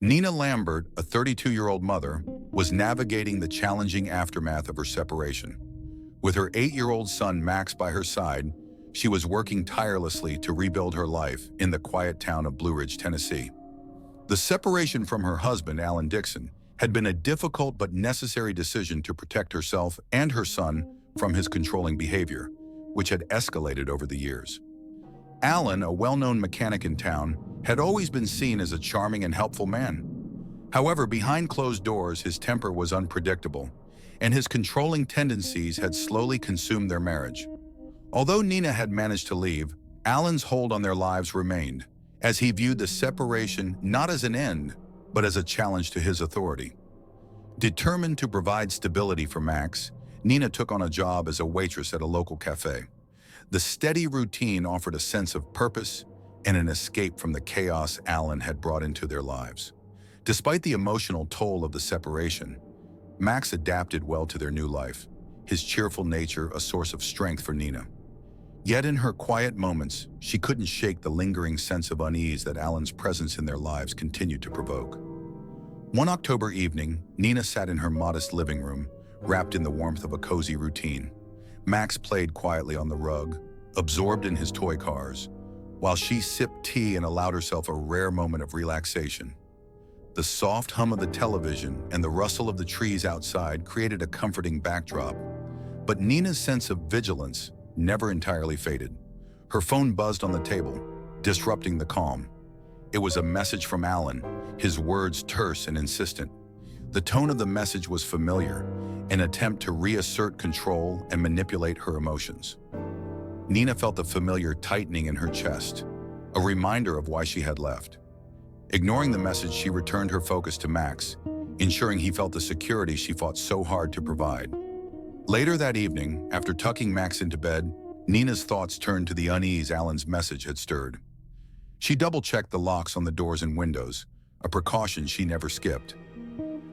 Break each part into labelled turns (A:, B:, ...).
A: Nina Lambert, a 32-year-old mother, was navigating the challenging aftermath of her separation. With her 8-year-old son Max by her side, she was working tirelessly to rebuild her life in the quiet town of Blue Ridge, Tennessee. The separation from her husband, Alan Dixon, had been a difficult but necessary decision to protect herself and her son from his controlling behavior, which had escalated over the years. Alan, a well-known mechanic in town, had always been seen as a charming and helpful man. However, behind closed doors, his temper was unpredictable, and his controlling tendencies had slowly consumed their marriage. Although Nina had managed to leave, Alan's hold on their lives remained, as he viewed the separation not as an end, but as a challenge to his authority. Determined to provide stability for Max, Nina took on a job as a waitress at a local cafe. The steady routine offered a sense of purpose and an escape from the chaos Alan had brought into their lives. Despite the emotional toll of the separation, Max adapted well to their new life, his cheerful nature a source of strength for Nina. Yet in her quiet moments, she couldn't shake the lingering sense of unease that Alan's presence in their lives continued to provoke. One October evening, Nina sat in her modest living room, wrapped in the warmth of a cozy routine. Max played quietly on the rug, absorbed in his toy cars, while she sipped tea and allowed herself a rare moment of relaxation. The soft hum of the television and the rustle of the trees outside created a comforting backdrop, but Nina's sense of vigilance never entirely faded. Her phone buzzed on the table, disrupting the calm. It was a message from Alan, his words terse and insistent. The tone of the message was familiar, an attempt to reassert control and manipulate her emotions. Nina felt the familiar tightening in her chest, a reminder of why she had left. Ignoring the message, she returned her focus to Max, ensuring he felt the security she fought so hard to provide. Later that evening, after tucking Max into bed, Nina's thoughts turned to the unease Alan's message had stirred. She double-checked the locks on the doors and windows, a precaution she never skipped.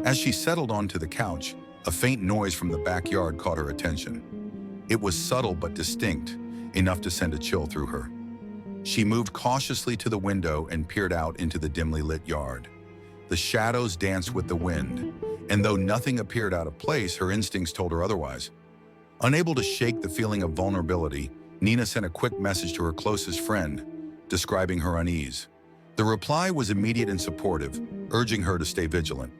A: As she settled onto the couch, a faint noise from the backyard caught her attention. It was subtle but distinct, enough to send a chill through her. She moved cautiously to the window and peered out into the dimly lit yard. The shadows danced with the wind, and though nothing appeared out of place, her instincts told her otherwise. Unable to shake the feeling of vulnerability, Nina sent a quick message to her closest friend, describing her unease. The reply was immediate and supportive, urging her to stay vigilant.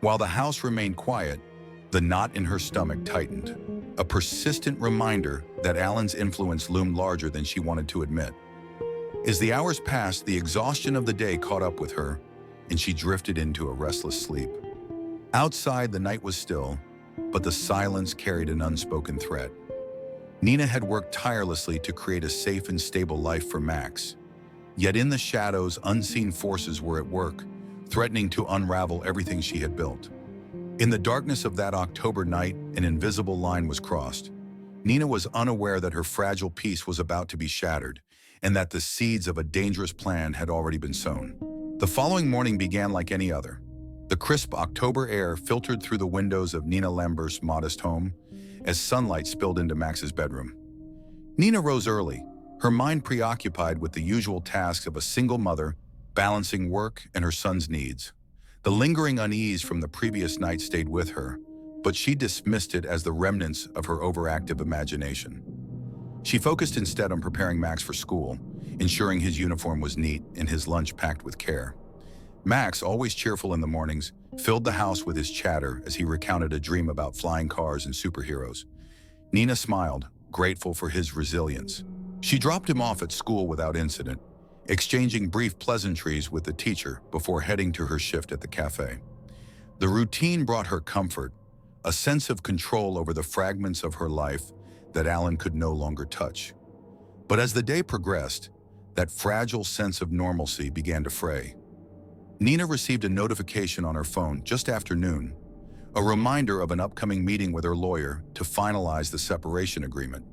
A: While the house remained quiet, the knot in her stomach tightened, a persistent reminder that Alan's influence loomed larger than she wanted to admit. As the hours passed, the exhaustion of the day caught up with her, and she drifted into a restless sleep. Outside, the night was still, but the silence carried an unspoken threat. Nina had worked tirelessly to create a safe and stable life for Max. Yet in the shadows, unseen forces were at work, threatening to unravel everything she had built. In the darkness of that October night, an invisible line was crossed. Nina was unaware that her fragile peace was about to be shattered, and that the seeds of a dangerous plan had already been sown. The following morning began like any other. The crisp October air filtered through the windows of Nina Lambert's modest home as sunlight spilled into Max's bedroom. Nina rose early, her mind preoccupied with the usual tasks of a single mother, balancing work and her son's needs. The lingering unease from the previous night stayed with her, but she dismissed it as the remnants of her overactive imagination. She focused instead on preparing Max for school, ensuring his uniform was neat and his lunch packed with care. Max, always cheerful in the mornings, filled the house with his chatter as he recounted a dream about flying cars and superheroes. Nina smiled, grateful for his resilience. She dropped him off at school without incident, exchanging brief pleasantries with the teacher before heading to her shift at the cafe. The routine brought her comfort, a sense of control over the fragments of her life that Alan could no longer touch. But as the day progressed, that fragile sense of normalcy began to fray. Nina received a notification on her phone just after noon, a reminder of an upcoming meeting with her lawyer to finalize the separation agreement.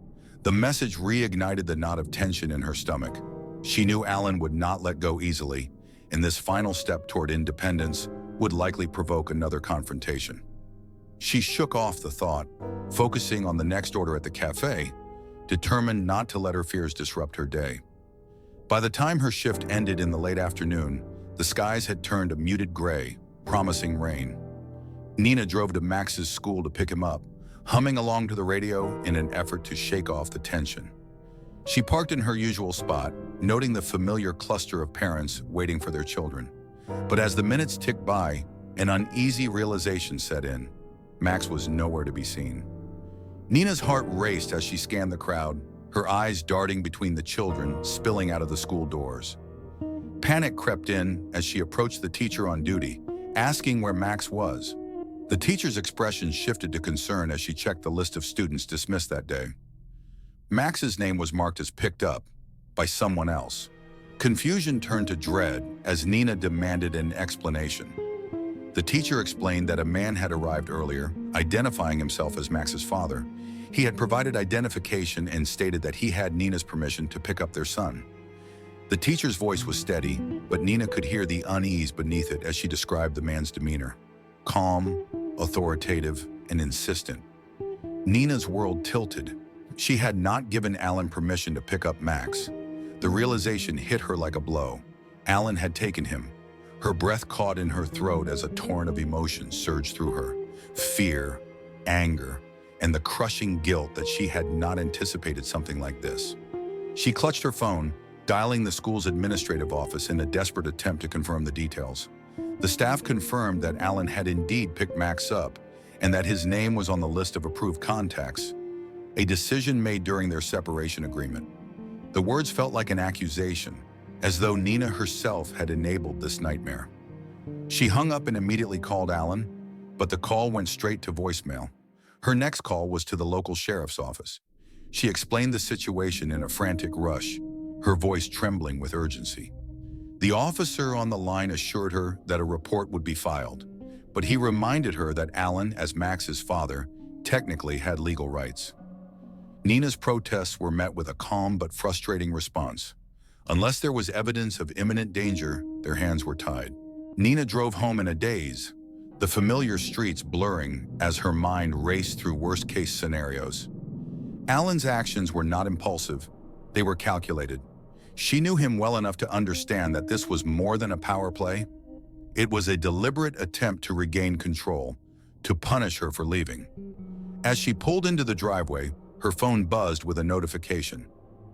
A: The message reignited the knot of tension in her stomach. She knew Alan would not let go easily, and this final step toward independence would likely provoke another confrontation. She shook off the thought, focusing on the next order at the cafe, determined not to let her fears disrupt her day. By the time her shift ended in the late afternoon, The skies had turned a muted gray, promising rain. Nina drove to Max's school to pick him up, humming along to the radio in an effort to shake off the tension. She parked in her usual spot, noting the familiar cluster of parents waiting for their children. But as the minutes ticked by, an uneasy realization set in. Max was nowhere to be seen. Nina's heart raced as she scanned the crowd, her eyes darting between the children spilling out of the school doors. Panic crept in as she approached the teacher on duty, asking where Max was. The teacher's expression shifted to concern as she checked the list of students dismissed that day. Max's name was marked as picked up by someone else. Confusion turned to dread as Nina demanded an explanation. The teacher explained that a man had arrived earlier, identifying himself as Max's father. He had provided identification and stated that he had Nina's permission to pick up their son. The teacher's voice was steady, but Nina could hear the unease beneath it as she described the man's demeanor. Calm, authoritative, and insistent. Nina's world tilted. She had not given Alan permission to pick up Max. The realization hit her like a blow. Alan had taken him. Her breath caught in her throat as a torrent of emotions surged through her. Fear, anger, and the crushing guilt that she had not anticipated something like this. She clutched her phone, dialing the school's administrative office in a desperate attempt to confirm the details. The staff confirmed that Alan had indeed picked Max up and that his name was on the list of approved contacts, a decision made during their separation agreement. The words felt like an accusation, as though Nina herself had enabled this nightmare. She hung up and immediately called Alan, but the call went straight to voicemail. Her next call was to the local sheriff's office. She explained the situation in a frantic rush, her voice trembling with urgency. The officer on the line assured her that a report would be filed, but he reminded her that Alan, as Max's father, technically had legal rights. Nina's protests were met with a calm but frustrating response. Unless there was evidence of imminent danger, their hands were tied. Nina drove home in a daze, the familiar streets blurring as her mind raced through worst-case scenarios. Alan's actions were not impulsive, they were calculated. She knew him well enough to understand that this was more than a power play. It was a deliberate attempt to regain control, to punish her for leaving. As she pulled into the driveway, her phone buzzed with a notification.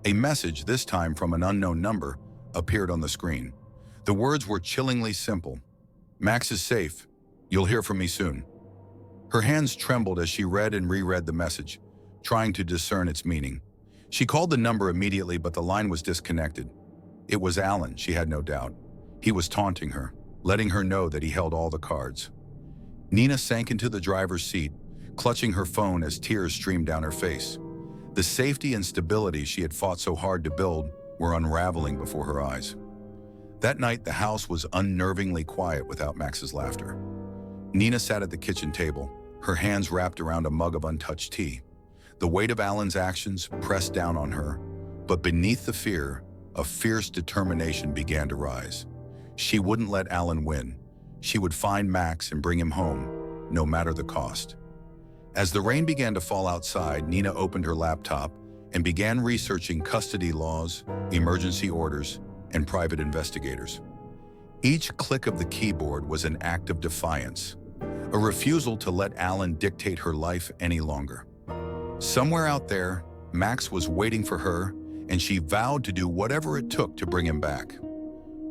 A: A message, this time from an unknown number, appeared on the screen. The words were chillingly simple. "Max is safe. You'll hear from me soon." Her hands trembled as she read and reread the message, trying to discern its meaning. She called the number immediately, but the line was disconnected. It was Alan, she had no doubt. He was taunting her, letting her know that he held all the cards. Nina sank into the driver's seat, clutching her phone as tears streamed down her face. The safety and stability she had fought so hard to build were unraveling before her eyes. That night, the house was unnervingly quiet without Max's laughter. Nina sat at the kitchen table, her hands wrapped around a mug of untouched tea. The weight of Alan's actions pressed down on her, but beneath the fear, a fierce determination began to rise. She wouldn't let Alan win. She would find Max and bring him home, no matter the cost. As the rain began to fall outside, Nina opened her laptop and began researching custody laws, emergency orders, and private investigators. Each click of the keyboard was an act of defiance, a refusal to let Alan dictate her life any longer. Somewhere out there, Max was waiting for her, and she vowed to do whatever it took to bring him back.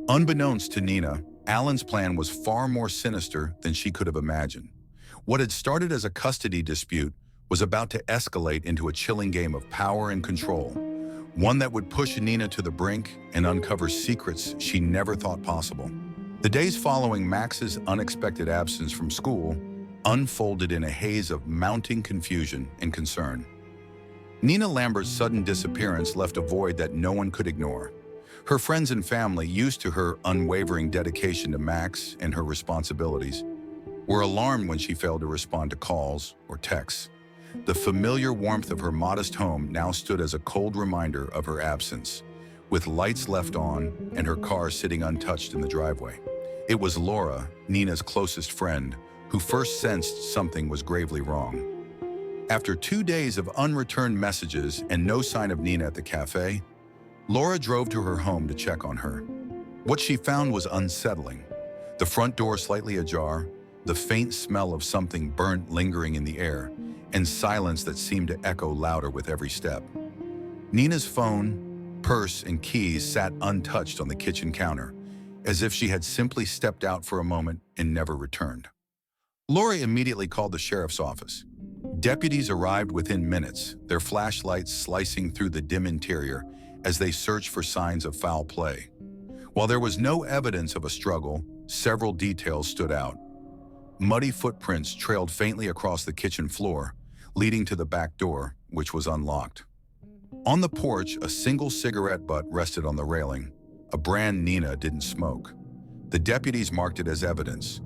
A: Unbeknownst to Nina, Alan's plan was far more sinister than she could have imagined. What had started as a custody dispute was about to escalate into a chilling game of power and control, one that would push Nina to the brink and uncover secrets she never thought possible. The days following Max's unexpected absence from school unfolded in a haze of mounting confusion and concern. Nina Lambert's sudden disappearance left a void that no one could ignore. Her friends and family, used to her unwavering dedication to Max and her responsibilities, were alarmed when she failed to respond to calls or texts. The familiar warmth of her modest home now stood as a cold reminder of her absence, with lights left on and her car sitting untouched in the driveway. It was Laura, Nina's closest friend, who first sensed something was gravely wrong. After 2 days of unreturned messages and no sign of Nina at the cafe, Laura drove to her home to check on her. What she found was unsettling. The front door slightly ajar, the faint smell of something burnt lingering in the air, and silence that seemed to echo louder with every step. Nina's phone, purse, and keys sat untouched on the kitchen counter, as if she had simply stepped out for a moment and never returned. Lori immediately called the sheriff's office. Deputies arrived within minutes, their flashlights slicing through the dim interior as they searched for signs of foul play. While there was no evidence of a struggle, several details stood out. Muddy footprints trailed faintly across the kitchen floor, leading to the back door, which was unlocked. On the porch, a single cigarette butt rested on the railing, a brand Nina didn't smoke. The deputies marked it as evidence,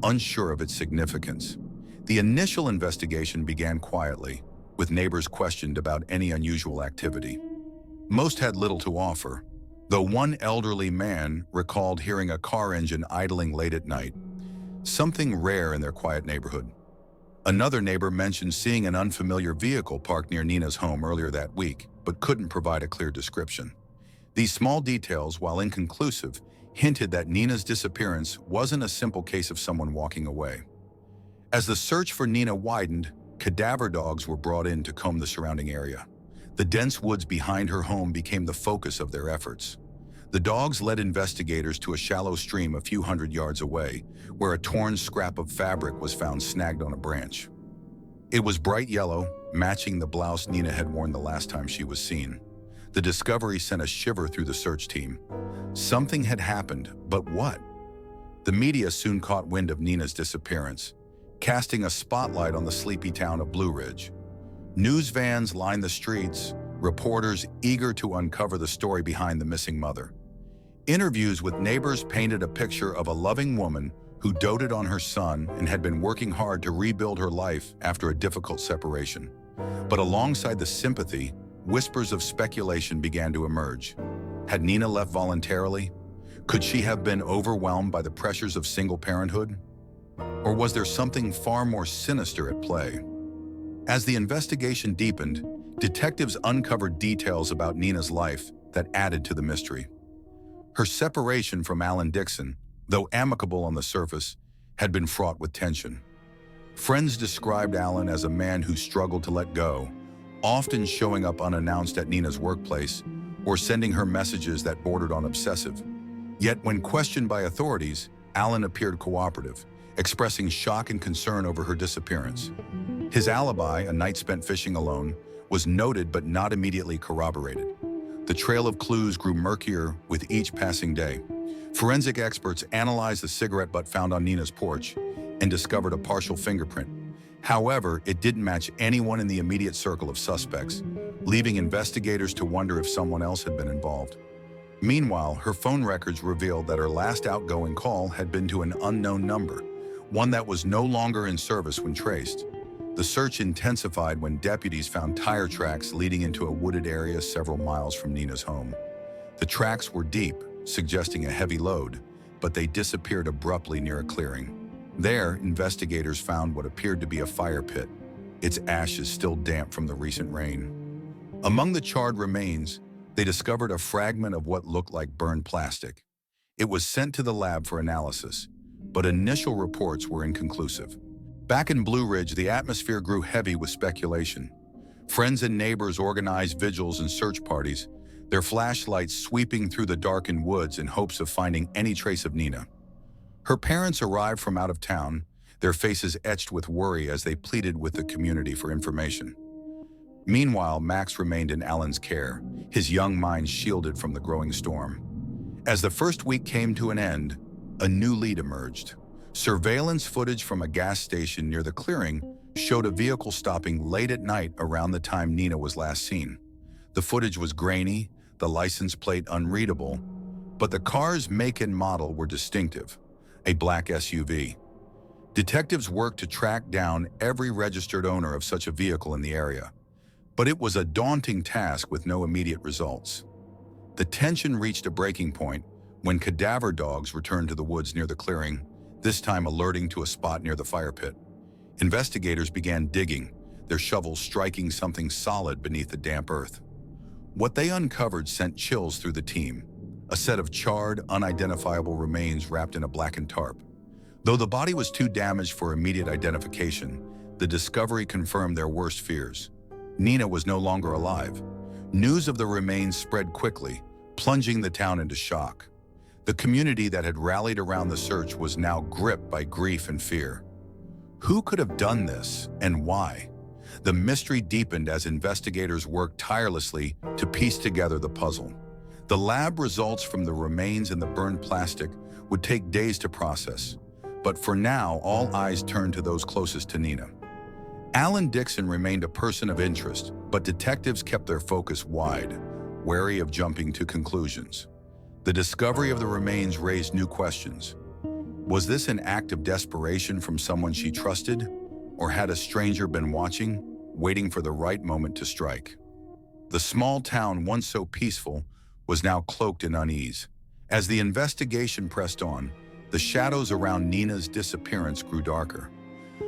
A: unsure of its significance. The initial investigation began quietly, with neighbors questioned about any unusual activity. Most had little to offer, though one elderly man recalled hearing a car engine idling late at night, something rare in their quiet neighborhood. Another neighbor mentioned seeing an unfamiliar vehicle parked near Nina's home earlier that week, but couldn't provide a clear description. These small details, while inconclusive, hinted that Nina's disappearance wasn't a simple case of someone walking away. As the search for Nina widened, cadaver dogs were brought in to comb the surrounding area. The dense woods behind her home became the focus of their efforts. The dogs led investigators to a shallow stream a few hundred yards away, where a torn scrap of fabric was found snagged on a branch. It was bright yellow, matching the blouse Nina had worn the last time she was seen. The discovery sent a shiver through the search team. Something had happened, but what? The media soon caught wind of Nina's disappearance, casting a spotlight on the sleepy town of Blue Ridge. News vans lined the streets, reporters eager to uncover the story behind the missing mother. Interviews with neighbors painted a picture of a loving woman who doted on her son and had been working hard to rebuild her life after a difficult separation. But alongside the sympathy, whispers of speculation began to emerge. Had Nina left voluntarily? Could she have been overwhelmed by the pressures of single parenthood? Or was there something far more sinister at play? As the investigation deepened, detectives uncovered details about Nina's life that added to the mystery. Her separation from Alan Dixon, though amicable on the surface, had been fraught with tension. Friends described Alan as a man who struggled to let go, often showing up unannounced at Nina's workplace or sending her messages that bordered on obsessive. Yet when questioned by authorities, Alan appeared cooperative, expressing shock and concern over her disappearance. His alibi, a night spent fishing alone, was noted but not immediately corroborated. The trail of clues grew murkier with each passing day. Forensic experts analyzed the cigarette butt found on Nina's porch and discovered a partial fingerprint. However, it didn't match anyone in the immediate circle of suspects, leaving investigators to wonder if someone else had been involved. Meanwhile, her phone records revealed that her last outgoing call had been to an unknown number, one that was no longer in service when traced. The search intensified when deputies found tire tracks leading into a wooded area several miles from Nina's home. The tracks were deep, suggesting a heavy load, but they disappeared abruptly near a clearing. There, investigators found what appeared to be a fire pit, its ashes still damp from the recent rain. Among the charred remains, they discovered a fragment of what looked like burned plastic. It was sent to the lab for analysis, but initial reports were inconclusive. Back in Blue Ridge, the atmosphere grew heavy with speculation. Friends and neighbors organized vigils and search parties, their flashlights sweeping through the darkened woods in hopes of finding any trace of Nina. Her parents arrived from out of town, their faces etched with worry as they pleaded with the community for information. Meanwhile, Max remained in Alan's care, his young mind shielded from the growing storm. As the first week came to an end, a new lead emerged. Surveillance footage from a gas station near the clearing showed a vehicle stopping late at night around the time Nina was last seen. The footage was grainy, the license plate unreadable, but the car's make and model were distinctive, a black SUV. Detectives worked to track down every registered owner of such a vehicle in the area, but it was a daunting task with no immediate results. The tension reached a breaking point when cadaver dogs returned to the woods near the clearing, this time alerting to a spot near the fire pit. Investigators began digging, their shovels striking something solid beneath the damp earth. What they uncovered sent chills through the team, a set of charred, unidentifiable remains wrapped in a blackened tarp. Though the body was too damaged for immediate identification, the discovery confirmed their worst fears. Nina was no longer alive. News of the remains spread quickly, plunging the town into shock. The community that had rallied around the search was now gripped by grief and fear. Who could have done this, and why? The mystery deepened as investigators worked tirelessly to piece together the puzzle. The lab results from the remains and the burned plastic would take days to process, but for now, all eyes turned to those closest to Nina. Alan Dixon remained a person of interest, but detectives kept their focus wide, wary of jumping to conclusions. The discovery of the remains raised new questions. Was this an act of desperation from someone she trusted, or had a stranger been watching, waiting for the right moment to strike? The small town, once so peaceful, was now cloaked in unease. As the investigation pressed on, the shadows around Nina's disappearance grew darker.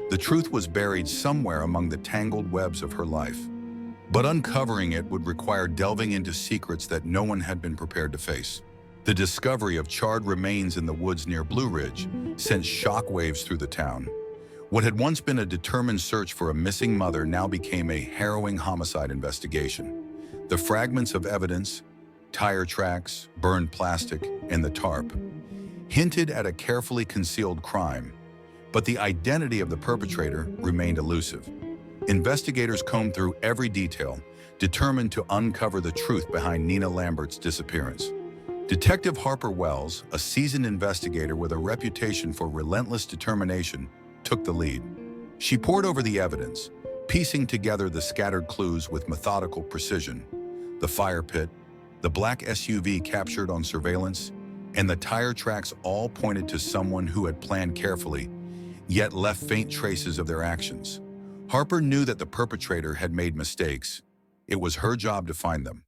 A: The truth was buried somewhere among the tangled webs of her life. But uncovering it would require delving into secrets that no one had been prepared to face. The discovery of charred remains in the woods near Blue Ridge sent shockwaves through the town. What had once been a determined search for a missing mother now became a harrowing homicide investigation. The fragments of evidence, tire tracks, burned plastic, and the tarp, hinted at a carefully concealed crime, but the identity of the perpetrator remained elusive. Investigators combed through every detail, determined to uncover the truth behind Nina Lambert's disappearance. Detective Harper Wells, a seasoned investigator with a reputation for relentless determination, took the lead. She pored over the evidence, piecing together the scattered clues with methodical precision. The fire pit, the black SUV captured on surveillance, and the tire tracks all pointed to someone who had planned carefully, yet left faint traces of their actions. Harper knew that the perpetrator had made mistakes. It was her job to find them.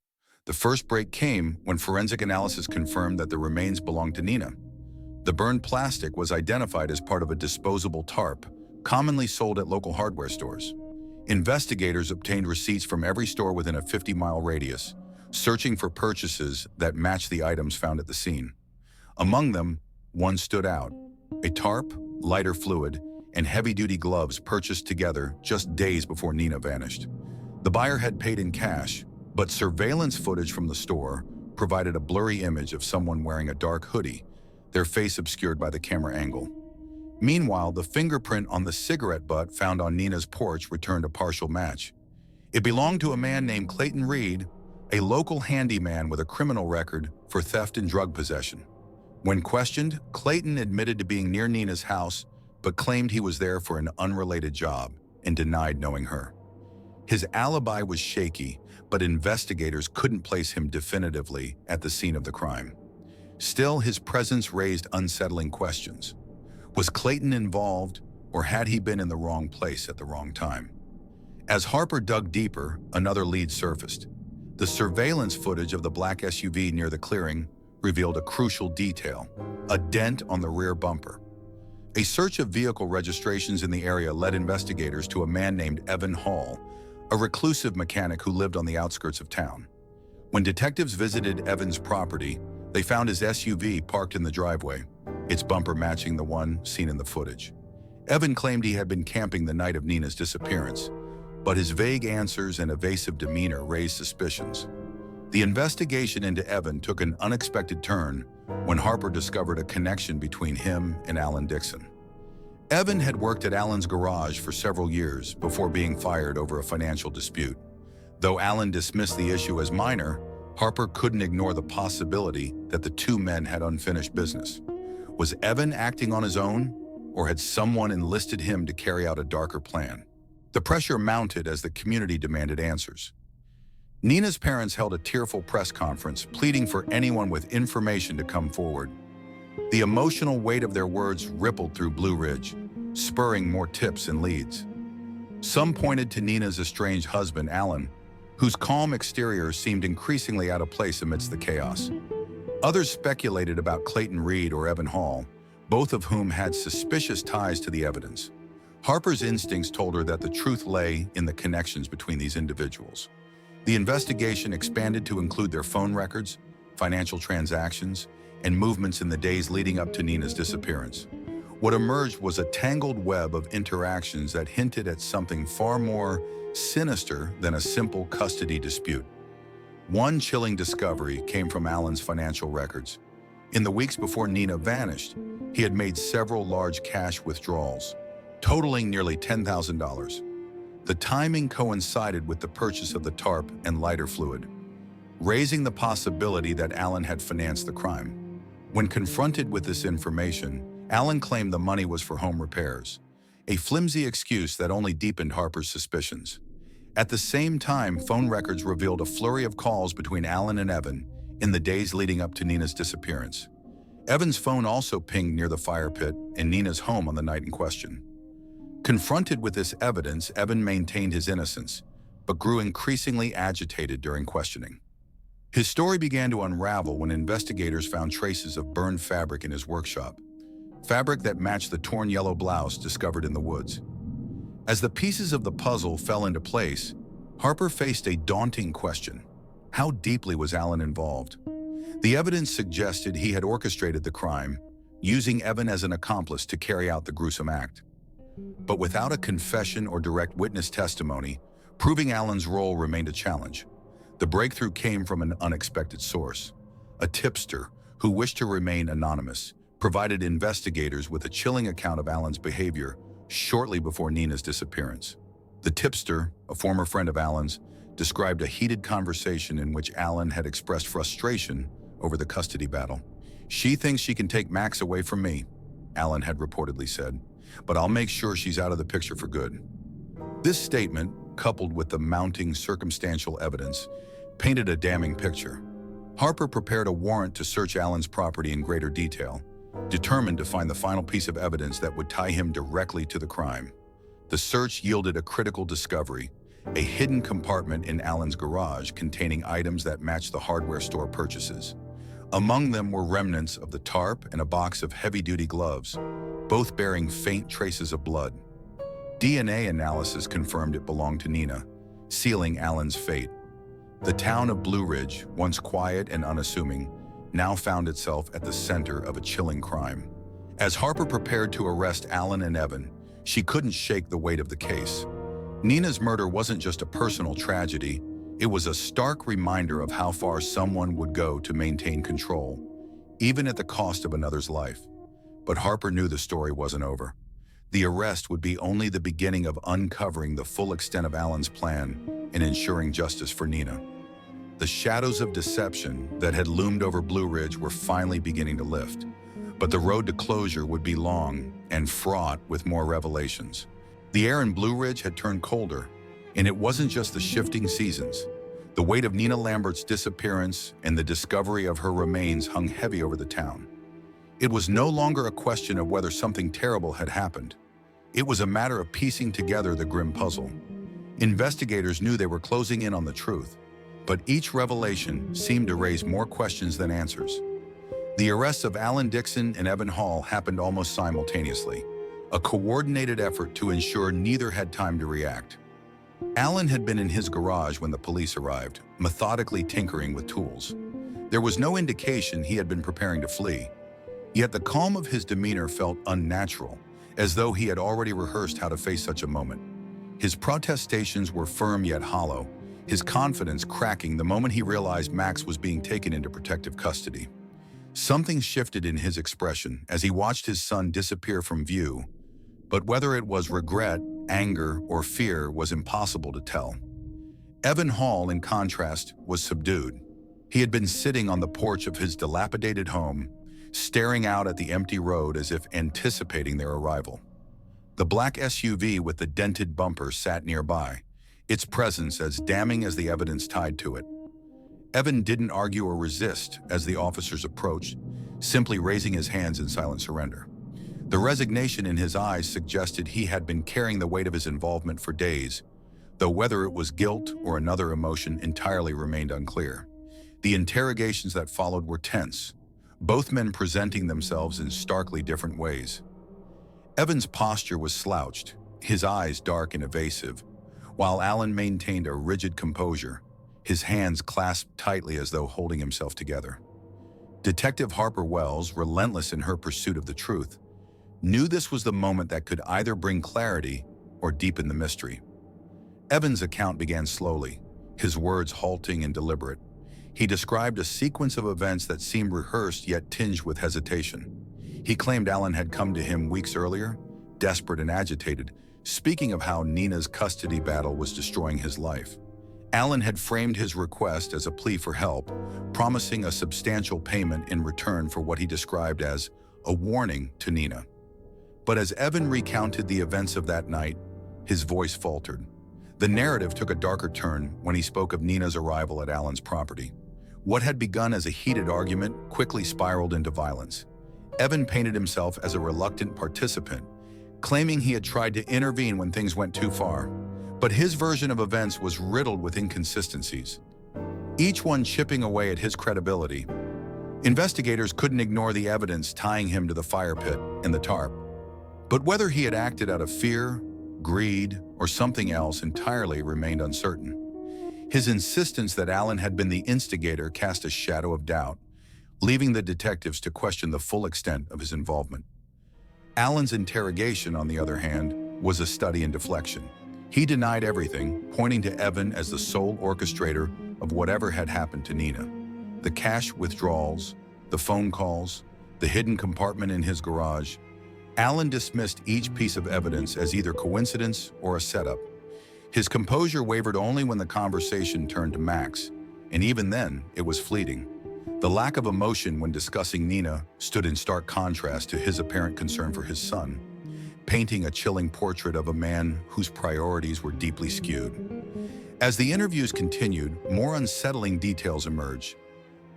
A: The first break came when forensic analysis confirmed that the remains belonged to Nina. The burned plastic was identified as part of a disposable tarp, commonly sold at local hardware stores. Investigators obtained receipts from every store within a 50-mile radius, searching for purchases that matched the items found at the scene. Among them, one stood out: a tarp, lighter fluid, and heavy-duty gloves purchased together just days before Nina vanished. The buyer had paid in cash, but surveillance footage from the store provided a blurry image of someone wearing a dark hoodie, their face obscured by the camera angle. Meanwhile, the fingerprint on the cigarette butt found on Nina's porch returned a partial match. It belonged to a man named Clayton Reed, a local handyman with a criminal record for theft and drug possession. When questioned, Clayton admitted to being near Nina's house, but claimed he was there for an unrelated job and denied knowing her. His alibi was shaky, but investigators couldn't place him definitively at the scene of the crime. Still, his presence raised unsettling questions. Was Clayton involved, or had he been in the wrong place at the wrong time? As Harper dug deeper, another lead surfaced. The surveillance footage of the black SUV near the clearing revealed a crucial detail: a dent on the rear bumper. A search of vehicle registrations in the area led investigators to a man named Evan Hall, a reclusive mechanic who lived on the outskirts of town. When detectives visited Evan's property, they found his SUV parked in the driveway, its bumper matching the one seen in the footage. Evan claimed he had been camping the night of Nina's disappearance, but his vague answers and evasive demeanor raised suspicions. The investigation into Evan took an unexpected turn when Harper discovered a connection between him and Alan Dixon. Evan had worked at Alan's garage for several years before being fired over a financial dispute. Though Alan dismissed the issue as minor, Harper couldn't ignore the possibility that the two men had unfinished business. Was Evan acting on his own, or had someone enlisted him to carry out a darker plan? The pressure mounted as the community demanded answers. Nina's parents held a tearful press conference, pleading for anyone with information to come forward. The emotional weight of their words rippled through Blue Ridge, spurring more tips and leads. Some pointed to Nina's estranged husband, Alan, whose calm exterior seemed increasingly out of place amidst the chaos. Others speculated about Clayton Reed or Evan Hall, both of whom had suspicious ties to the evidence. Harper's instincts told her that the truth lay in the connections between these individuals. The investigation expanded to include their phone records, financial transactions, and movements in the days leading up to Nina's disappearance. What emerged was a tangled web of interactions that hinted at something far more sinister than a simple custody dispute. One chilling discovery came from Alan's financial records. In the weeks before Nina vanished, he had made several large cash withdrawals, totaling nearly $10,000. The timing coincided with the purchase of the tarp and lighter fluid, raising the possibility that Alan had financed the crime. When confronted with this information, Alan claimed the money was for home repairs, a flimsy excuse that only deepened Harper's suspicions. At the same time, phone records revealed a flurry of calls between Alan and Evan in the days leading up to Nina's disappearance. Evan's phone also pinged near the fire pit in Nina's home on the night in question. Confronted with this evidence, Evan maintained his innocence, but grew increasingly agitated during questioning. His story began to unravel when investigators found traces of burned fabric in his workshop, fabric that matched the torn yellow blouse discovered in the woods. As the pieces of the puzzle fell into place, Harper faced a daunting question. How deeply was Alan involved? The evidence suggested he had orchestrated the crime, using Evan as an accomplice to carry out the gruesome act. But without a confession or direct witness testimony, proving Alan's role remained a challenge. The breakthrough came from an unexpected source. A tipster, who wished to remain anonymous, provided investigators with a chilling account of Alan's behavior shortly before Nina's disappearance. The tipster, a former friend of Alan's, described a heated conversation in which Alan had expressed frustration over the custody battle. "She thinks she can take Max away from me," Alan had reportedly said, "but I'll make sure she's out of the picture for good." This statement, coupled with the mounting circumstantial evidence, painted a damning picture. Harper prepared a warrant to search Alan's property in greater detail, determined to find the final piece of evidence that would tie him directly to the crime. The search yielded a critical discovery, a hidden compartment in Alan's garage containing items that matched the hardware store purchases. Among them were remnants of the tarp and a box of heavy-duty gloves, both bearing faint traces of blood. DNA analysis confirmed it belonged to Nina, sealing Alan's fate. The town of Blue Ridge, once quiet and unassuming, now found itself at the center of a chilling crime. As Harper prepared to arrest Alan and Evan, she couldn't shake the weight of the case. Nina's murder wasn't just a personal tragedy, it was a stark reminder of how far someone would go to maintain control, even at the cost of another's life. But Harper knew the story wasn't over. The arrest would be only the beginning of uncovering the full extent of Alan's plan and ensuring justice for Nina. The shadows of deception that had loomed over Blue Ridge were finally beginning to lift, but the road to closure would be long and fraught with more revelations. The air in Blue Ridge had turned colder, and it wasn't just the shifting seasons. The weight of Nina Lambert's disappearance and the discovery of her remains hung heavy over the town. It was no longer a question of whether something terrible had happened. It was a matter of piecing together the grim puzzle. Investigators knew they were closing in on the truth, but each revelation seemed to raise more questions than answers. The arrests of Alan Dixon and Evan Hall happened almost simultaneously, a coordinated effort to ensure neither had time to react. Alan had been in his garage when the police arrived, methodically tinkering with tools. There was no indication he had been preparing to flee, yet the calm of his demeanor felt unnatural, as though he had already rehearsed how to face such a moment. His protestations were firm yet hollow, his confidence cracking the moment he realized Max was being taken into protective custody. Something shifted in his expression as he watched his son disappear from view, but whether it was regret, anger, or fear was impossible to tell. Evan Hall, in contrast, was subdued. He had been sitting on the porch of his dilapidated home, staring out at the empty road as if anticipating their arrival. The black SUV with the dented bumper sat nearby, its presence as damning as the evidence tied to it. Evan didn't argue or resist as the officers approached, simply raising his hands in silent surrender. The resignation in his eyes suggested he had been carrying the weight of his involvement for days, though whether it was guilt or another emotion entirely remained unclear. The interrogations that followed were tense, both men presenting themselves in starkly different ways. Evan's posture was slouched, his eyes dark and evasive, while Alan maintained a rigid composure, his hands clasped tightly as though holding himself together. Detective Harper Wells, relentless in her pursuit of the truth, knew this was the moment that could either bring clarity or deepen the mystery. Evan's account began slowly, his words halting and deliberate. He described a sequence of events that seemed rehearsed yet tinged with hesitation. He claimed Alan had come to him weeks earlier, desperate and agitated, speaking of how Nina's custody battle was destroying his life. Alan had framed his request as a plea for help, promising a substantial payment in return for what he described as a warning to Nina. But as Evan recounted the events of that night, his voice faltered. The narrative took a darker turn when he spoke of Nina's arrival at Alan's property. What had begun as a heated argument quickly spiraled into violence. Evan painted himself as a reluctant participant, claiming he had tried to intervene when things went too far. But his version of events was riddled with inconsistencies, each one chipping away at his credibility. Investigators couldn't ignore the evidence tying him to the fire pit and the tarp. But whether he had acted out of fear, greed, or something else entirely remained uncertain. His insistence that Alan had been the instigator cast a shadow of doubt, leaving the detectives to question the full extent of his involvement. Alan's interrogation, on the other hand, was a study in deflection. He denied everything, pointing to Evan as the sole orchestrator of whatever had happened to Nina. The cash withdrawals, the phone calls, the hidden compartment in his garage. Alan dismissed each piece of evidence as either coincidence or a setup. His composure wavered only when the conversation turned to Max, and even then, it was fleeting. The lack of emotion when discussing Nina stood in stark contrast to his apparent concern for his son, painting a chilling portrait of a man whose priorities were deeply skewed. As the interviews continued, more unsettling details emerged.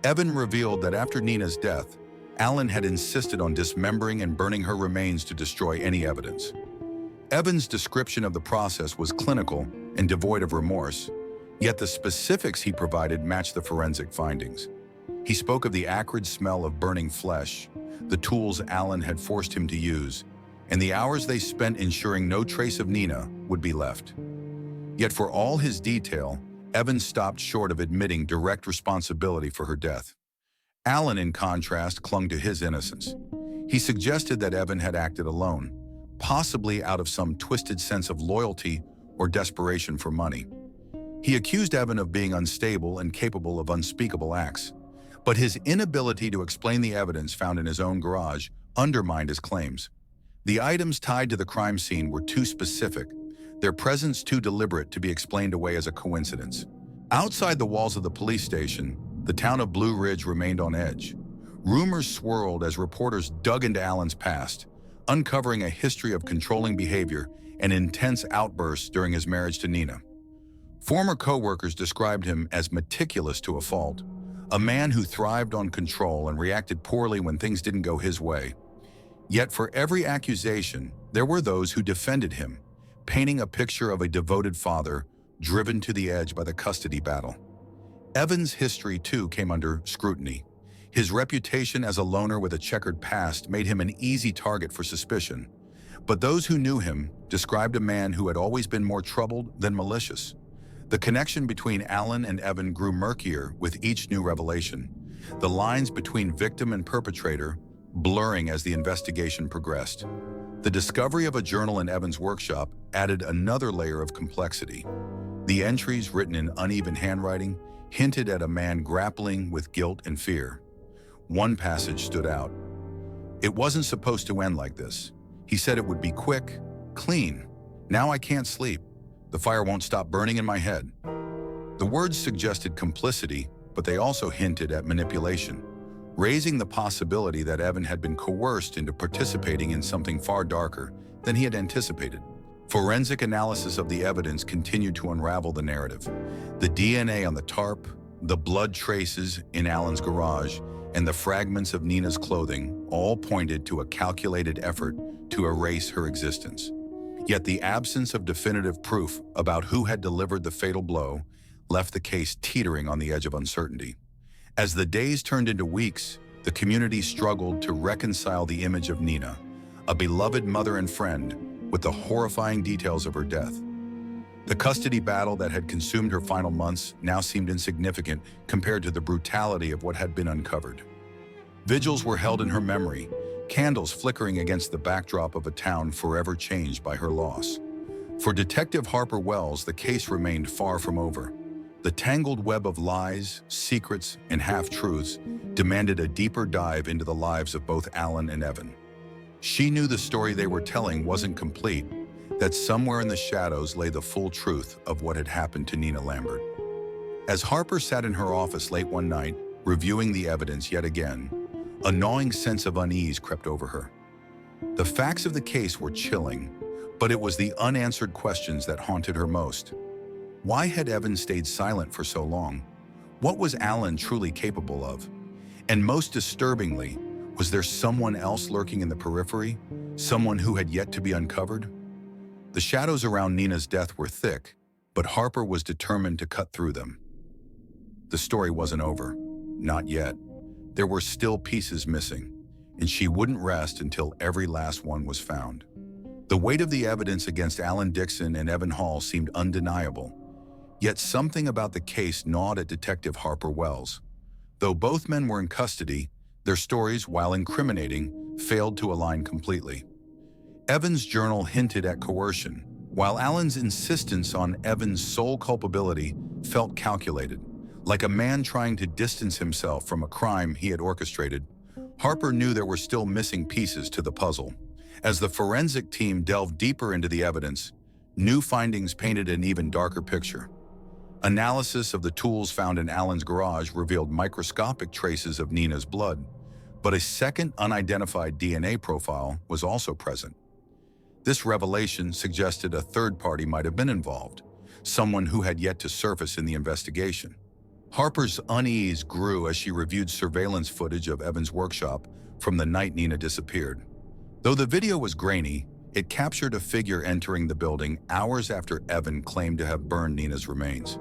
A: Evan revealed that after Nina's death, Alan had insisted on dismembering and burning her remains to destroy any evidence. Evan's description of the process was clinical and devoid of remorse, yet the specifics he provided matched the forensic findings. He spoke of the acrid smell of burning flesh, the tools Alan had forced him to use, and the hours they spent ensuring no trace of Nina would be left. Yet for all his detail, Evan stopped short of admitting direct responsibility for her death. Alan, in contrast, clung to his innocence. He suggested that Evan had acted alone, possibly out of some twisted sense of loyalty or desperation for money. He accused Evan of being unstable and capable of unspeakable acts, but his inability to explain the evidence found in his own garage undermined his claims. The items tied to the crime scene were too specific, their presence too deliberate to be explained away as a coincidence. Outside the walls of the police station, the town of Blue Ridge remained on edge. Rumors swirled as reporters dug into Alan's past, uncovering a history of controlling behavior and intense outbursts during his marriage to Nina. Former co-workers described him as meticulous to a fault, a man who thrived on control and reacted poorly when things didn't go his way. Yet for every accusation, there were those who defended him, painting a picture of a devoted father driven to the edge by the custody battle. Evan's history, too, came under scrutiny. His reputation as a loner with a checkered past made him an easy target for suspicion. But those who knew him described a man who had always been more troubled than malicious. The connection between Alan and Evan grew murkier with each new revelation, the lines between victim and perpetrator blurring as the investigation progressed. The discovery of a journal in Evan's workshop added another layer of complexity. The entries, written in uneven handwriting, hinted at a man grappling with guilt and fear. One passage stood out. "It wasn't supposed to end like this. He said it would be quick, clean. Now I can't sleep. The fire won't stop burning in my head." The words suggested complicity, but they also hinted at manipulation, raising the possibility that Evan had been coerced into participating in something far darker than he had anticipated. Forensic analysis of the evidence continued to unravel the narrative. The DNA on the tarp, the blood traces in Alan's garage, and the fragments of Nina's clothing all pointed to a calculated effort to erase her existence. Yet the absence of definitive proof about who had delivered the fatal blow left the case teetering on the edge of uncertainty. As the days turned into weeks, the community struggled to reconcile the image of Nina, a beloved mother and friend, with the horrifying details of her death. The custody battle that had consumed her final months now seemed insignificant compared to the brutality of what had been uncovered. Vigils were held in her memory, candles flickering against the backdrop of a town forever changed by her loss. For Detective Harper Wells, the case remained far from over. The tangled web of lies, secrets, and half-truths demanded a deeper dive into the lives of both Alan and Evan. She knew the story they were telling wasn't complete, that somewhere in the shadows lay the full truth of what had happened to Nina Lambert. As Harper sat in her office late one night, reviewing the evidence yet again, a gnawing sense of unease crept over her. The facts of the case were chilling, but it was the unanswered questions that haunted her most. Why had Evan stayed silent for so long? What was Alan truly capable of? And most disturbingly, was there someone else lurking in the periphery? Someone who had yet to be uncovered? The shadows around Nina's death were thick, but Harper was determined to cut through them. The story wasn't over. Not yet. There were still pieces missing, and she wouldn't rest until every last one was found. The weight of the evidence against Alan Dixon and Evan Hall seemed undeniable, yet something about the case gnawed at Detective Harper Wells. Though both men were in custody, their stories, while incriminating, failed to align completely. Evan's journal hinted at coercion, while Alan's insistence on Evan's sole culpability felt calculated. Like a man trying to distance himself from a crime he had orchestrated, Harper knew there were still missing pieces to the puzzle. As the forensic team delved deeper into the evidence, new findings painted an even darker picture. Analysis of the tools found in Alan's garage revealed microscopic traces of Nina's blood, but a second unidentified DNA profile was also present. This revelation suggested a third party might have been involved, someone who had yet to surface in the investigation. Harper's unease grew as she reviewed surveillance footage of Evan's workshop from the night Nina disappeared. Though the video was grainy, it captured a figure entering the building hours after Evan claimed to have burned Nina's remains.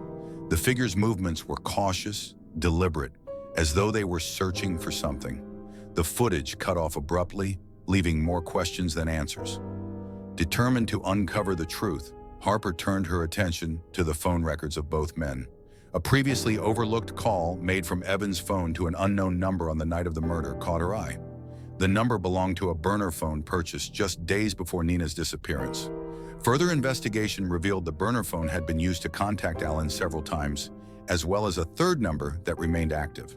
A: The figure's movements were cautious, deliberate, as though they were searching for something. The footage cut off abruptly, leaving more questions than answers. Determined to uncover the truth, Harper turned her attention to the phone records of both men. A previously overlooked call made from Evan's phone to an unknown number on the night of the murder caught her eye. The number belonged to a burner phone purchased just days before Nina's disappearance. Further investigation revealed the burner phone had been used to contact Alan several times, as well as a third number that remained active.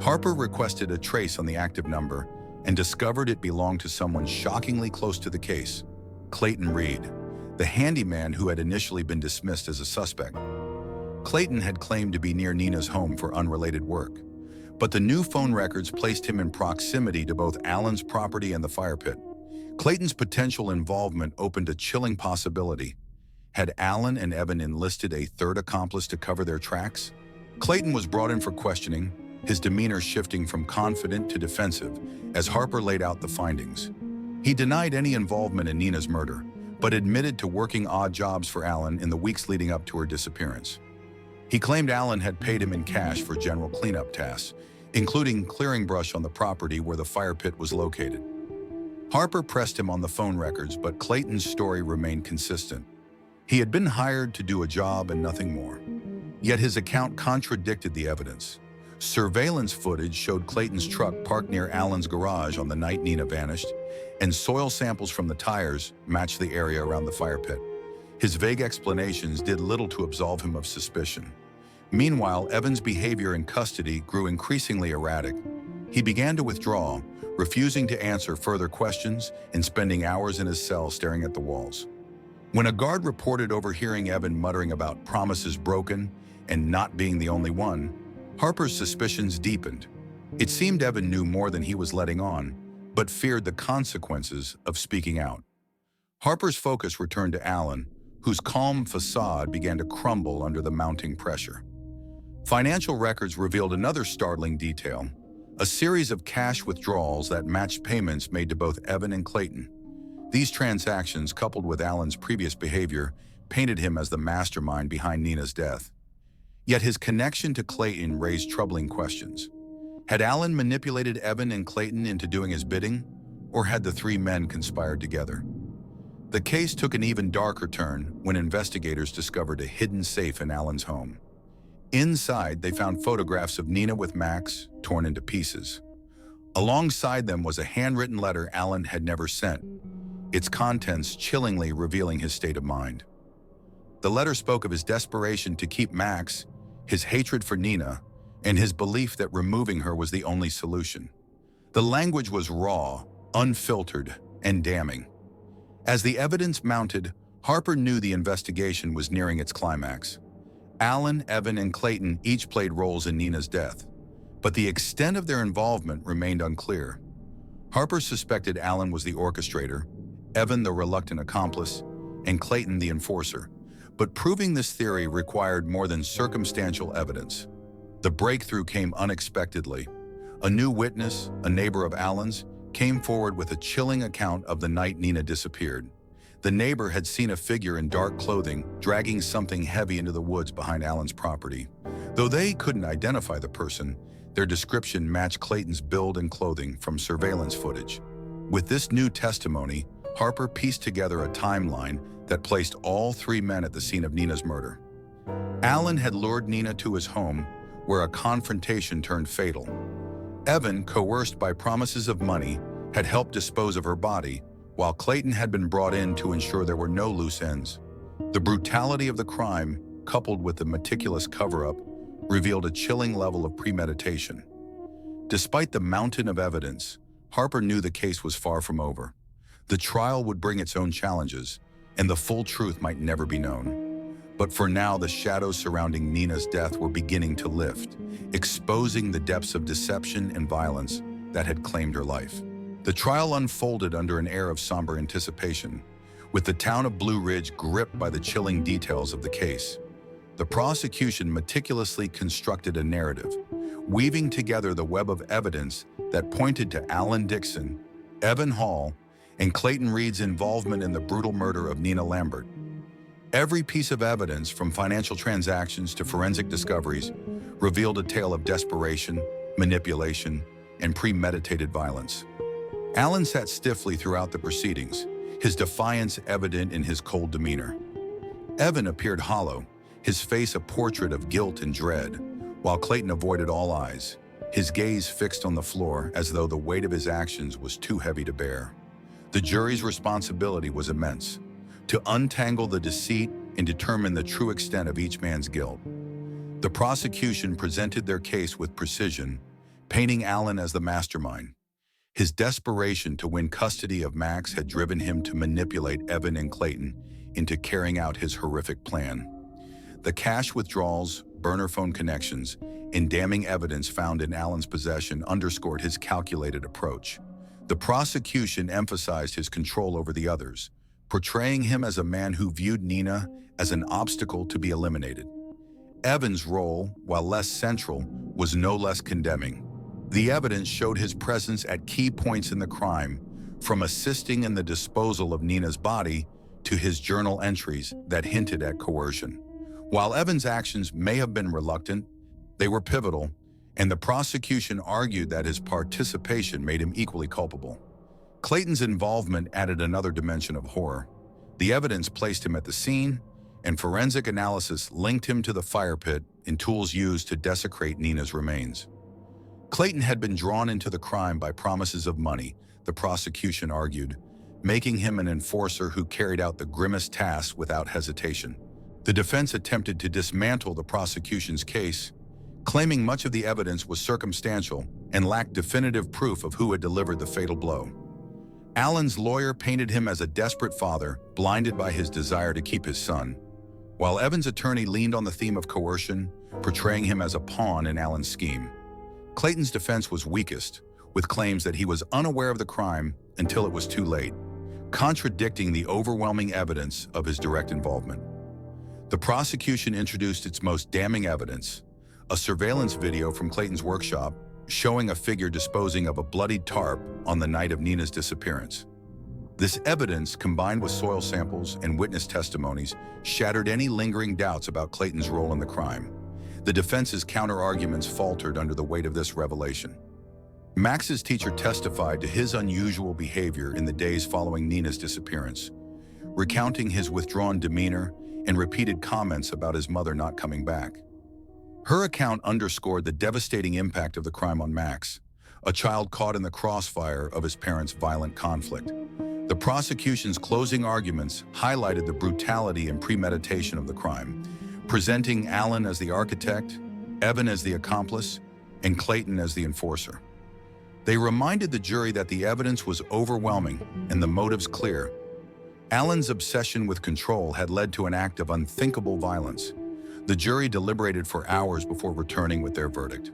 A: Harper requested a trace on the active number and discovered it belonged to someone shockingly close to the case, Clayton Reed, the handyman who had initially been dismissed as a suspect. Clayton had claimed to be near Nina's home for unrelated work, but the new phone records placed him in proximity to both Alan's property and the fire pit. Clayton's potential involvement opened a chilling possibility. Had Alan and Evan enlisted a third accomplice to cover their tracks? Clayton was brought in for questioning, his demeanor shifting from confident to defensive as Harper laid out the findings. He denied any involvement in Nina's murder, but admitted to working odd jobs for Alan in the weeks leading up to her disappearance. He claimed Alan had paid him in cash for general cleanup tasks, including clearing brush on the property where the fire pit was located. Harper pressed him on the phone records, but Clayton's story remained consistent. He had been hired to do a job and nothing more. Yet his account contradicted the evidence. Surveillance footage showed Clayton's truck parked near Alan's garage on the night Nina vanished, and soil samples from the tires matched the area around the fire pit. His vague explanations did little to absolve him of suspicion. Meanwhile, Evan's behavior in custody grew increasingly erratic. He began to withdraw, refusing to answer further questions and spending hours in his cell staring at the walls. When a guard reported overhearing Evan muttering about promises broken and not being the only one, Harper's suspicions deepened. It seemed Evan knew more than he was letting on, but feared the consequences of speaking out. Harper's focus returned to Alan, whose calm facade began to crumble under the mounting pressure. Financial records revealed another startling detail, a series of cash withdrawals that matched payments made to both Evan and Clayton. These transactions, coupled with Alan's previous behavior, painted him as the mastermind behind Nina's death. Yet his connection to Clayton raised troubling questions. Had Alan manipulated Evan and Clayton into doing his bidding, or had the three men conspired together? The case took an even darker turn when investigators discovered a hidden safe in Alan's home. Inside, they found photographs of Nina with Max, torn into pieces. Alongside them was a handwritten letter Alan had never sent, its contents chillingly revealing his state of mind. The letter spoke of his desperation to keep Max, his hatred for Nina, and his belief that removing her was the only solution. The language was raw, unfiltered, and damning. As the evidence mounted, Harper knew the investigation was nearing its climax. Alan, Evan, and Clayton each played roles in Nina's death, but the extent of their involvement remained unclear. Harper suspected Alan was the orchestrator, Evan the reluctant accomplice, and Clayton the enforcer. But proving this theory required more than circumstantial evidence. The breakthrough came unexpectedly. A new witness, a neighbor of Alan's, came forward with a chilling account of the night Nina disappeared. The neighbor had seen a figure in dark clothing dragging something heavy into the woods behind Alan's property. Though they couldn't identify the person, their description matched Clayton's build and clothing from surveillance footage. With this new testimony, Harper pieced together a timeline that placed all three men at the scene of Nina's murder. Alan had lured Nina to his home, where a confrontation turned fatal. Evan, coerced by promises of money, had helped dispose of her body, while Clayton had been brought in to ensure there were no loose ends. The brutality of the crime, coupled with the meticulous cover-up, revealed a chilling level of premeditation. Despite the mountain of evidence, Harper knew the case was far from over. The trial would bring its own challenges, and the full truth might never be known. But for now, the shadows surrounding Nina's death were beginning to lift, exposing the depths of deception and violence that had claimed her life. The trial unfolded under an air of somber anticipation, with the town of Blue Ridge gripped by the chilling details of the case. The prosecution meticulously constructed a narrative, weaving together the web of evidence that pointed to Alan Dixon, Evan Hall, and Clayton Reed's involvement in the brutal murder of Nina Lambert. Every piece of evidence, from financial transactions to forensic discoveries, revealed a tale of desperation, manipulation, and premeditated violence. Alan sat stiffly throughout the proceedings, his defiance evident in his cold demeanor. Evan appeared hollow, his face a portrait of guilt and dread, while Clayton avoided all eyes, his gaze fixed on the floor as though the weight of his actions was too heavy to bear. The jury's responsibility was immense, to untangle the deceit and determine the true extent of each man's guilt. The prosecution presented their case with precision, painting Alan as the mastermind. His desperation to win custody of Max had driven him to manipulate Evan and Clayton into carrying out his horrific plan. The cash withdrawals, burner phone connections, and damning evidence found in Alan's possession underscored his calculated approach. The prosecution emphasized his control over the others, portraying him as a man who viewed Nina as an obstacle to be eliminated. Evan's role, while less central, was no less condemning. The evidence showed his presence at key points in the crime, from assisting in the disposal of Nina's body to his journal entries that hinted at coercion. While Evan's actions may have been reluctant, they were pivotal, and the prosecution argued that his participation made him equally culpable. Clayton's involvement added another dimension of horror. The evidence placed him at the scene, and forensic analysis linked him to the fire pit and tools used to desecrate Nina's remains. Clayton had been drawn into the crime by promises of money, the prosecution argued, making him an enforcer who carried out the grimmest tasks without hesitation. The defense attempted to dismantle the prosecution's case, claiming much of the evidence was circumstantial and lacked definitive proof of who had delivered the fatal blow. Alan's lawyer painted him as a desperate father, blinded by his desire to keep his son, while Evan's attorney leaned on the theme of coercion, portraying him as a pawn in Alan's scheme. Clayton's defense was weakest, with claims that he was unaware of the crime until it was too late, contradicting the overwhelming evidence of his direct involvement. The prosecution introduced its most damning evidence, a surveillance video from Clayton's workshop showing a figure disposing of a bloodied tarp on the night of Nina's disappearance. This evidence, combined with soil samples and witness testimonies, shattered any lingering doubts about Clayton's role in the crime. The defense's counter-arguments faltered under the weight of this revelation. Max's teacher testified to his unusual behavior in the days following Nina's disappearance, recounting his withdrawn demeanor and repeated comments about his mother not coming back. Her account underscored the devastating impact of the crime on Max, a child caught in the crossfire of his parents' violent conflict. The prosecution's closing arguments highlighted the brutality and premeditation of the crime, presenting Alan as the architect, Evan as the accomplice, and Clayton as the enforcer. They reminded the jury that the evidence was overwhelming and the motives clear. Alan's obsession with control had led to an act of unthinkable violence. The jury deliberated for hours before returning with their verdict.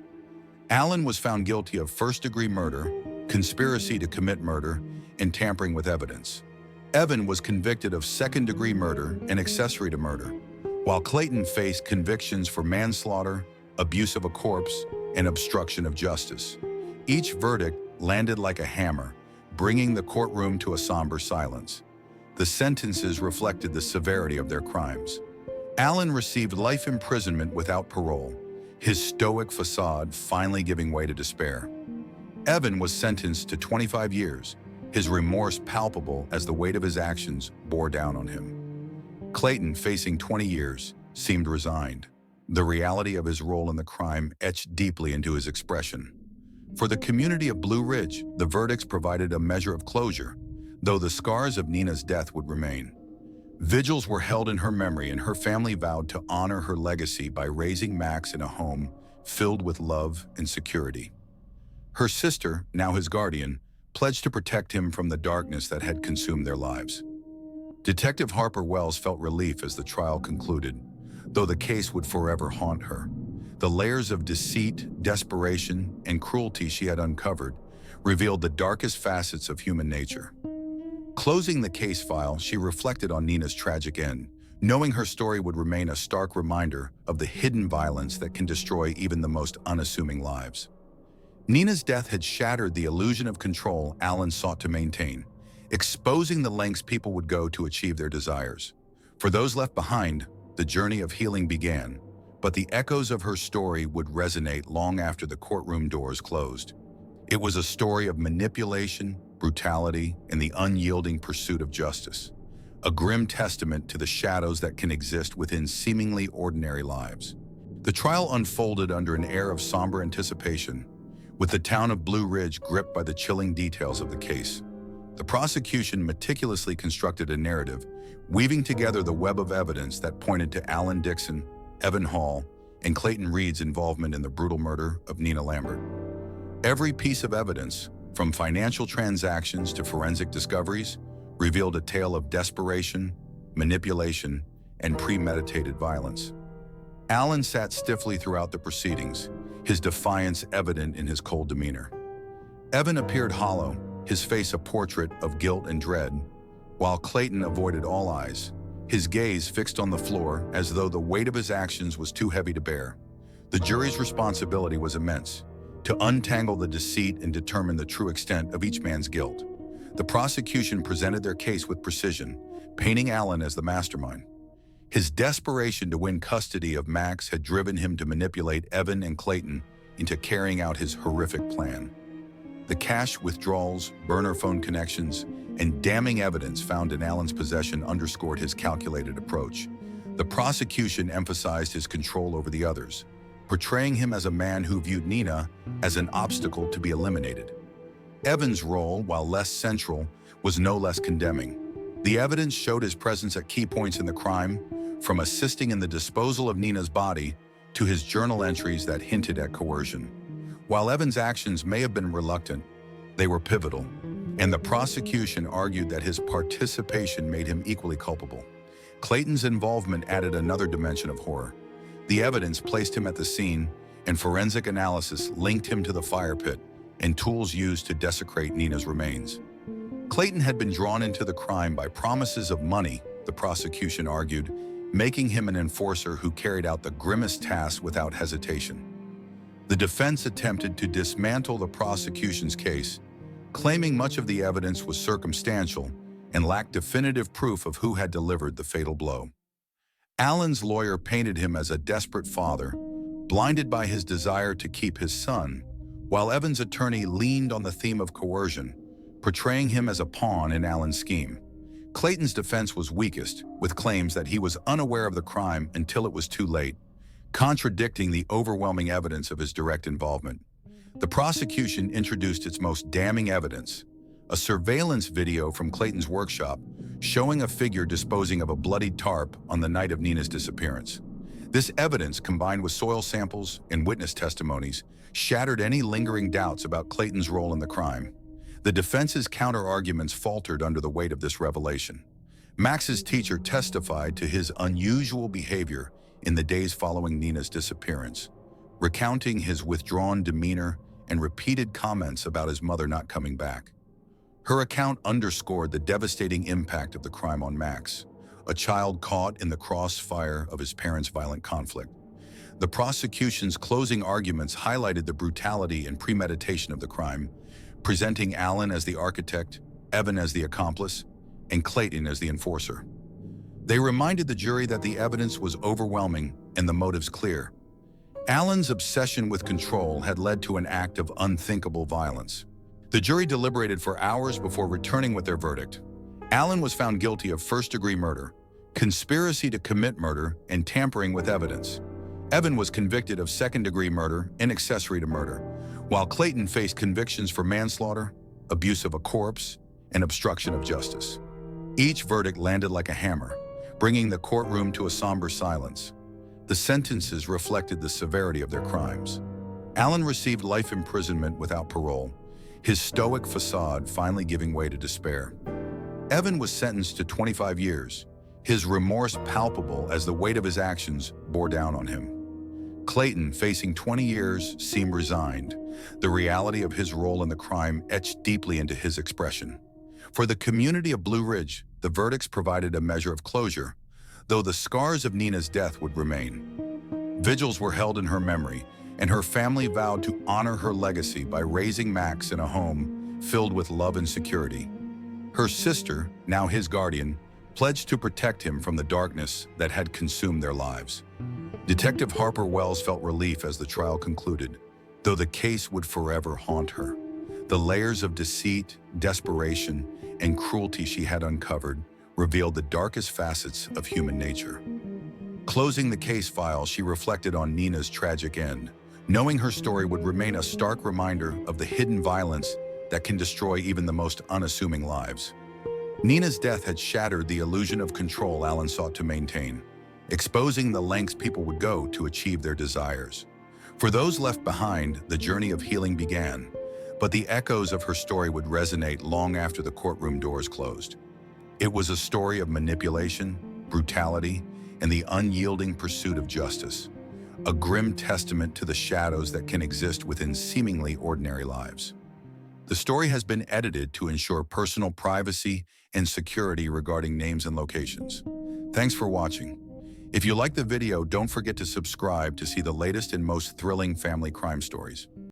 A: Alan was found guilty of first-degree murder, conspiracy to commit murder, and tampering with evidence. Evan was convicted of second-degree murder and accessory to murder, while Clayton faced convictions for manslaughter, abuse of a corpse, and obstruction of justice. Each verdict landed like a hammer, bringing the courtroom to a somber silence. The sentences reflected the severity of their crimes. Alan received life imprisonment without parole, his stoic facade finally giving way to despair. Evan was sentenced to 25 years, his remorse palpable as the weight of his actions bore down on him. Clayton, facing 20 years, seemed resigned. The reality of his role in the crime etched deeply into his expression. For the community of Blue Ridge, the verdicts provided a measure of closure, though the scars of Nina's death would remain. Vigils were held in her memory, and her family vowed to honor her legacy by raising Max in a home filled with love and security. Her sister, now his guardian, pledged to protect him from the darkness that had consumed their lives. Detective Harper Wells felt relief as the trial concluded, though the case would forever haunt her. The layers of deceit, desperation, and cruelty she had uncovered revealed the darkest facets of human nature. Closing the case file, she reflected on Nina's tragic end, knowing her story would remain a stark reminder of the hidden violence that can destroy even the most unassuming lives. Nina's death had shattered the illusion of control Alan sought to maintain, exposing the lengths people would go to achieve their desires. For those left behind, the journey of healing began, but the echoes of her story would resonate long after the courtroom doors closed. It was a story of manipulation, brutality, and the unyielding pursuit of justice, a grim testament to the shadows that can exist within seemingly ordinary lives. The trial unfolded under an air of somber anticipation, with the town of Blue Ridge gripped by the chilling details of the case. The prosecution meticulously constructed a narrative, weaving together the web of evidence that pointed to Alan Dixon, Evan Hall, and Clayton Reed's involvement in the brutal murder of Nina Lambert. Every piece of evidence, from financial transactions to forensic discoveries, revealed a tale of desperation, manipulation, and premeditated violence. Alan sat stiffly throughout the proceedings, his defiance evident in his cold demeanor. Evan appeared hollow, his face a portrait of guilt and dread, while Clayton avoided all eyes, his gaze fixed on the floor as though the weight of his actions was too heavy to bear. The jury's responsibility was immense, to untangle the deceit and determine the true extent of each man's guilt. The prosecution presented their case with precision, painting Alan as the mastermind. His desperation to win custody of Max had driven him to manipulate Evan and Clayton into carrying out his horrific plan. The cash withdrawals, burner phone connections, and damning evidence found in Alan's possession underscored his calculated approach. The prosecution emphasized his control over the others, portraying him as a man who viewed Nina as an obstacle to be eliminated. Evan's role, while less central, was no less condemning. The evidence showed his presence at key points in the crime, from assisting in the disposal of Nina's body to his journal entries that hinted at coercion. While Evan's actions may have been reluctant, they were pivotal, and the prosecution argued that his participation made him equally culpable. Clayton's involvement added another dimension of horror. The evidence placed him at the scene, and forensic analysis linked him to the fire pit and tools used to desecrate Nina's remains. Clayton had been drawn into the crime by promises of money, the prosecution argued, making him an enforcer who carried out the grimmest tasks without hesitation. The defense attempted to dismantle the prosecution's case, claiming much of the evidence was circumstantial and lacked definitive proof of who had delivered the fatal blow. Alan's lawyer painted him as a desperate father, blinded by his desire to keep his son, while Evan's attorney leaned on the theme of coercion, portraying him as a pawn in Alan's scheme. Clayton's defense was weakest, with claims that he was unaware of the crime until it was too late, contradicting the overwhelming evidence of his direct involvement. The prosecution introduced its most damning evidence, a surveillance video from Clayton's workshop showing a figure disposing of a bloodied tarp on the night of Nina's disappearance. This evidence, combined with soil samples and witness testimonies, shattered any lingering doubts about Clayton's role in the crime. The defense's counter-arguments faltered under the weight of this revelation. Max's teacher testified to his unusual behavior in the days following Nina's disappearance, recounting his withdrawn demeanor and repeated comments about his mother not coming back. Her account underscored the devastating impact of the crime on Max, a child caught in the crossfire of his parents' violent conflict. The prosecution's closing arguments highlighted the brutality and premeditation of the crime, presenting Alan as the architect, Evan as the accomplice, and Clayton as the enforcer. They reminded the jury that the evidence was overwhelming and the motives clear. Alan's obsession with control had led to an act of unthinkable violence. The jury deliberated for hours before returning with their verdict. Alan was found guilty of first-degree murder, conspiracy to commit murder, and tampering with evidence. Evan was convicted of second-degree murder and accessory to murder, while Clayton faced convictions for manslaughter, abuse of a corpse, and obstruction of justice. Each verdict landed like a hammer, bringing the courtroom to a somber silence. The sentences reflected the severity of their crimes. Alan received life imprisonment without parole, his stoic facade finally giving way to despair. Evan was sentenced to 25 years, his remorse palpable as the weight of his actions bore down on him. Clayton, facing 20 years, seemed resigned, the reality of his role in the crime etched deeply into his expression. For the community of Blue Ridge, the verdicts provided a measure of closure, though the scars of Nina's death would remain. Vigils were held in her memory, and her family vowed to honor her legacy by raising Max in a home filled with love and security. Her sister, now his guardian, pledged to protect him from the darkness that had consumed their lives. Detective Harper Wells felt relief as the trial concluded, though the case would forever haunt her. The layers of deceit, desperation, and cruelty she had uncovered revealed the darkest facets of human nature. Closing the case file, she reflected on Nina's tragic end, knowing her story would remain a stark reminder of the hidden violence that can destroy even the most unassuming lives. Nina's death had shattered the illusion of control Alan sought to maintain, exposing the lengths people would go to achieve their desires. For those left behind, the journey of healing began, but the echoes of her story would resonate long after the courtroom doors closed. It was a story of manipulation, brutality, and the unyielding pursuit of justice, a grim testament to the shadows that can exist within seemingly ordinary lives. The story has been edited to ensure personal privacy and security regarding names and locations. Thanks for watching. If you liked the video, don't forget to subscribe to see the latest and most thrilling family crime stories.